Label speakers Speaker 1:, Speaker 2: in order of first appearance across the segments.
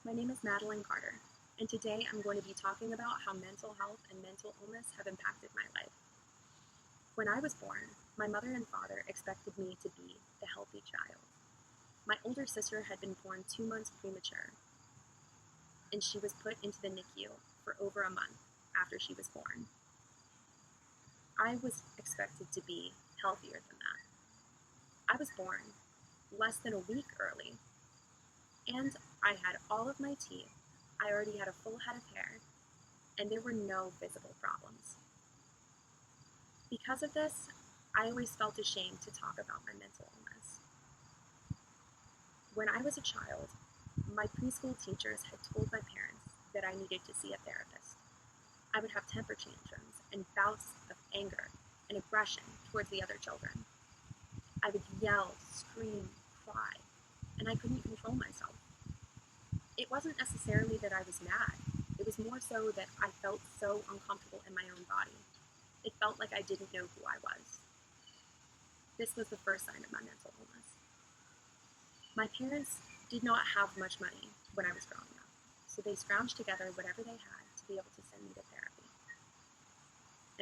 Speaker 1: My name is Madeline Carter, and today I'm going to be talking about how mental health and mental illness have impacted my life. When I was born, my mother and father expected me to be the healthy child. My older sister had been born 2 months premature, and she was put into the NICU for over a month after she was born. I was expected to be healthier than that. I was born less than a week early, and I had all of my teeth. I already had a full head of hair, and there were no physical problems. Because of this, I always felt ashamed to talk about my mental illness. When I was a child, my preschool teachers had told my parents that I needed to see a therapist. I would have temper tantrums and bouts of anger and aggression towards the other children. I would yell, scream, cry, and I couldn't control myself. It wasn't necessarily that I was mad. It was more so that I felt so uncomfortable in my own body. It felt like I didn't know who I was. This was the first sign of my mental illness. My parents did not have much money when I was growing up, so they scrounged together whatever they had to be able to send me to therapy.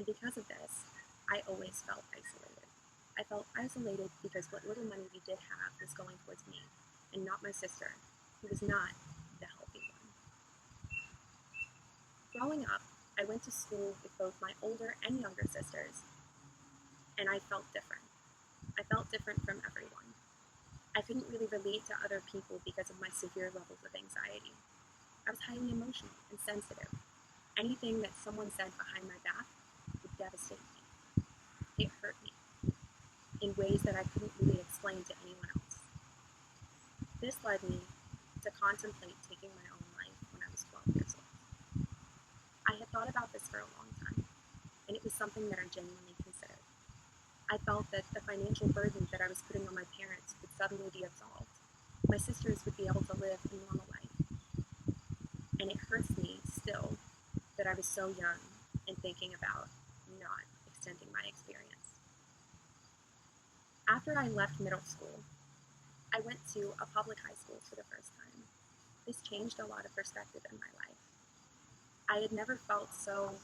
Speaker 1: And because of this, I always felt isolated. I felt isolated because what little money we did have was going towards me, and not my sister, who was not the healthy one. Growing up, I went to school with both my older and younger sisters, and I felt different. I felt different from everyone. I couldn't really relate to other people because of my severe levels of anxiety. I was highly emotional and sensitive. Anything that someone said behind my back would devastate me. It hurt me in ways that I couldn't really explain to anyone else. This led me to contemplate taking my own life when I was 12 years old. I had thought about this for a long time, and it was something that I genuinely considered. I felt that the financial burden that I was putting on my parents would suddenly be absolved. My sisters would be able to live a normal life. And it hurts me still that I was so young and thinking about not extending my experience. After I left middle school, I went to a public high school for the first time. This changed a lot of perspective in my life. I had never felt so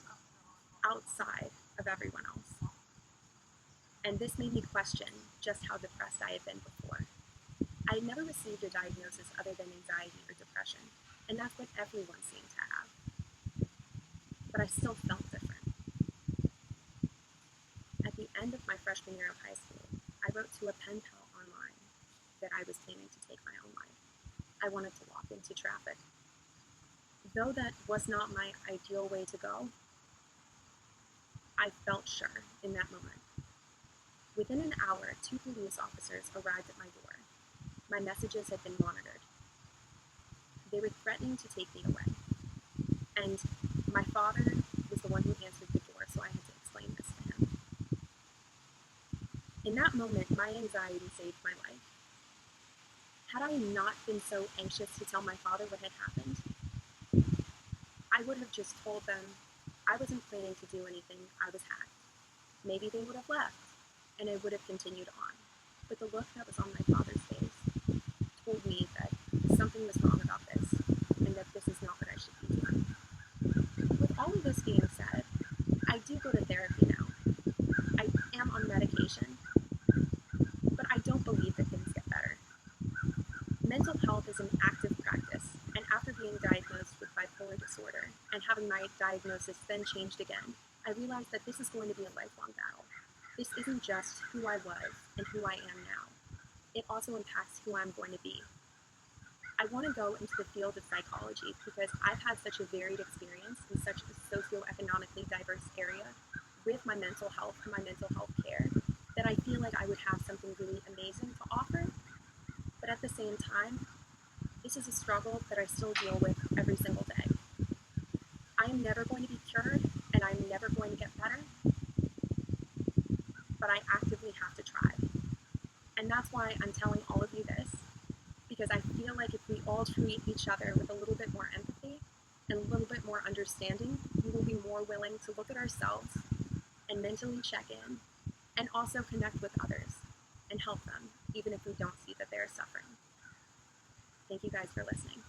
Speaker 1: outside of everyone else. And this made me question just how depressed I had been before. I had never received a diagnosis other than anxiety or depression, and that's what everyone seemed to have. But I still felt different. At the end of my freshman year of high school, I wrote to a pen pal online that I was planning to take my own life. I wanted to walk into traffic. Though that was not my ideal way to go, I felt sure in that moment. Within an hour, 2 police officers arrived at my door. My messages had been monitored. They were threatening to take me away. And my father was the one who answered the door, so I had to explain this to him. In that moment, my anxiety saved my life. Had I not been so anxious to tell my father what had happened, I would have just told them I wasn't planning to do anything. I was hacked. Maybe they would have left, and I would have continued on. But the look that was on my father's face told me that something was wrong about this, and that this is not what I should be doing. With all of this being said, I do go to therapy now. I am on medication, but I don't believe that things get better. Mental health is an active practice, and after being diagnosed with bipolar disorder and having my diagnosis then changed again, I realized that this is going to be a lifelong battle. This isn't just who I was and who I am now. It also impacts who I'm going to be. I want to go into the field of psychology because I've had such a varied experience in such a socioeconomically diverse area with my mental health and my mental health care that I feel like I would have something really amazing to offer. But at the same time, this is a struggle that I still deal with every single day. I am never going to be cured, and I'm never going to get better, but I actively have to try. And that's why I'm telling all of you this, because I feel like if we all treat each other with a little bit more empathy and a little bit more understanding, we will be more willing to look at ourselves and mentally check in, and also connect with others and help them, even if we don't see that they're suffering. Thank you guys for listening.